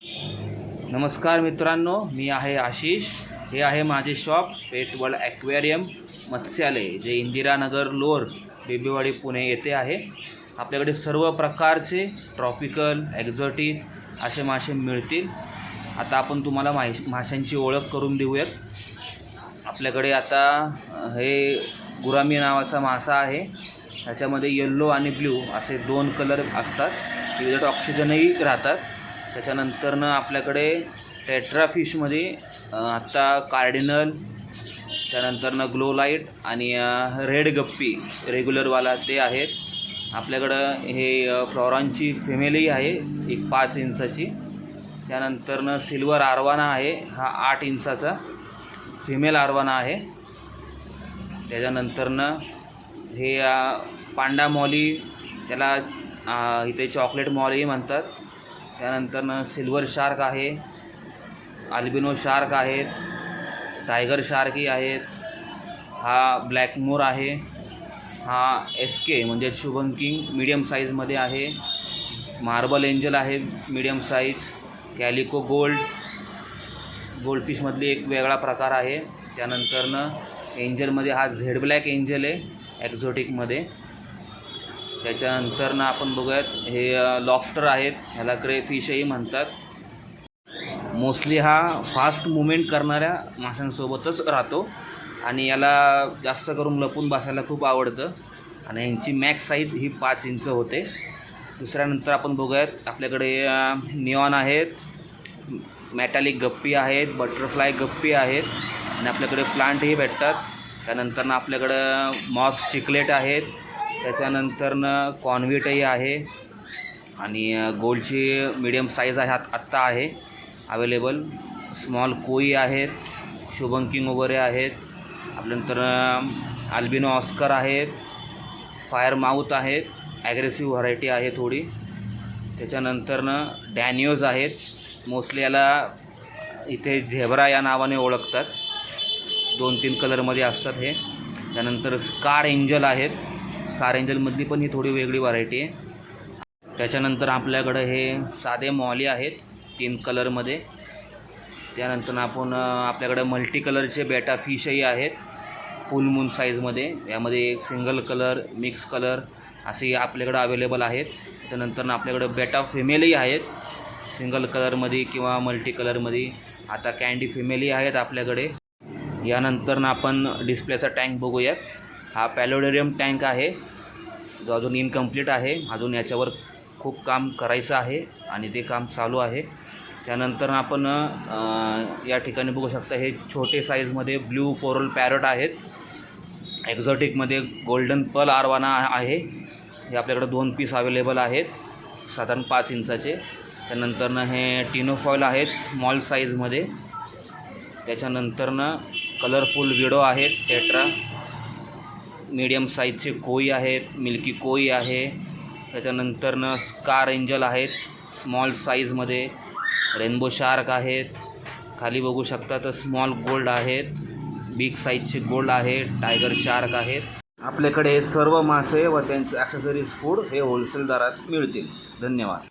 नमस्कार मित्रांनो, मी आहे आशिष। हे आहे माझे शॉप पेट वर्ल्ड ॲक्वेरियम मत्स्यालय, जे इंदिरानगर लोअर बेबीवाडी पुणे येथे आहे। आपल्याकडे सर्व प्रकारचे ट्रॉपिकल एक्झॉटिक असे मासे मिळतील। आता आपण तुम्हाला माशांची ओळख करून देऊयात। आपल्याकडे आता हे गुरामी नावाचा मासा आहे। त्याच्यामध्ये येल्लो आणि ब्ल्यू असे दोन कलर असतात, विदाउट ऑक्सिजनही राहतात। त्याच्यानंतरनं आपल्याकडे टेट्रा फिशमध्ये आत्ता कार्डिनल, त्यानंतरनं ग्लो लाईट आणि रेड गप्पी रेग्युलरवाला ते आहेत। आपल्याकडं हे फ्लॉरॉनची फिमेलही आहे, एक 5 इंचाची। त्यानंतरनं सिल्वर आरवाना आहे, हा 8 इंचाचा फिमेल आरवाना आहे। त्याच्यानंतरनं हे पांडा मॉली, त्याला इथे चॉकलेट मॉलीही म्हणतात। त्यानंतरनं सिल्वर शार्क आहे, अल्बिनो शार्क आहेत, टायगर शार्कही आहेत। हा ब्लॅक मोर आहे, हा SK म्हणजे शुभम किंग मीडियम साईजमध्ये आहे। मार्बल एंजल आहे मीडियम साईज। कॅलिको गोल्डफिशमधली एक वेगळा प्रकार आहे। त्यानंतरनं एंजलमध्ये हा झेड ब्लॅक एंजल आहे एक्झॉटिकमध्ये। त्याच्यानंतरनं आपण बघूयात हे लॉबस्टर आहेत, ह्याला ग्रे फिशही म्हणतात। मोस्टली हा फास्ट मुवमेंट करणाऱ्या माशांसोबतच राहतो आणि याला जास्त करून लपून बसायला खूप आवडतं आणि यांची मॅक्स साईज ही 5 इंच होते। दुसऱ्यानंतर आपण बघूयात आपल्याकडे निऑन आहेत, मॅटॅलिक गप्पी आहेत, बटरफ्लाय गप्पी आहेत आणि आपल्याकडे प्लांटही भेटतात। त्यानंतरनं आपल्याकडं मॉस चिकलेट आहेत। त्याच्यानंतरनं कॉन्व्हिटही आहे आणि गोल्डची मीडियम साईज आहे आत्ता आहे अवेलेबल। स्मॉल कोई आहेत, शुभम किंग वगैरे आहेत। आपल्यानंतर अल्बिनो ऑस्कर आहेत, फायर माऊथ आहेत, ॲग्रेसिव्ह व्हरायटी आहे थोडी। त्याच्यानंतरनं डॅनियोज आहेत, मोस्टली याला इथे झेब्रा या नावाने ओळखतात, 2-3 कलरमध्ये असतात हे। त्यानंतर स्कार एंजल आहेत, स्कार एंजलमधली पण ही थोडी वेगळी व्हरायटी आहे। त्याच्यानंतर आपल्याकडं हे साधे मॉली आहेत 3 कलरमध्ये। त्यानंतर आपण आपल्याकडे मल्टी कलरचे बेटा फिशही आहेत फुल मून साईजमध्ये। यामध्ये एक सिंगल कलर, मिक्स कलर असे आपल्याकडं अवेलेबल आहेत। त्याच्यानंतर आपल्याकडं बेटा फिमेलही आहेत सिंगल कलरमध्ये किंवा मल्टी कलरमध्ये। आता कॅन्डी फिमेलही आहेत आपल्याकडे। यानंतर आपण डिस्प्लेचा टँक बघूयात। हा पॅलोडेरियम टँक आहे, जो अजून इनकम्प्लीट आहे, अजून याच्यावर खूप काम करायचं आहे आणि ते काम चालू आहे। त्यानंतर आपण या ठिकाणी बघू शकता हे छोटे साईजमध्ये ब्ल्यू कोरल पॅरट आहेत। एक्झॉटिकमध्ये गोल्डन पर्ल आरवाना आहे, हे आपल्याकडे 2 पीस अवेलेबल आहेत साधारण 5 इंचाचे। त्यानंतरनं हे टिनोफॉईल आहेत स्मॉल साईजमध्ये। त्याच्यानंतरनं कलरफुल विडो आहेत टेट्रा, मीडियम साईजचे कोई आहेत, मिल्की कोई आहे। त्याच्यानंतरनं स्कार एंजल आहेत स्मॉल साईजमध्ये, रेनबो शार्क आहेत, खाली बघू शकता तर स्मॉल गोल्ड आहेत, बिग साईजचे गोल्ड आहेत, टायगर शार्क आहेत। आपल्याकडे सर्व मासे व त्यांचे ॲक्सेसरीज फूड हे होलसेल दरात मिळतील। धन्यवाद।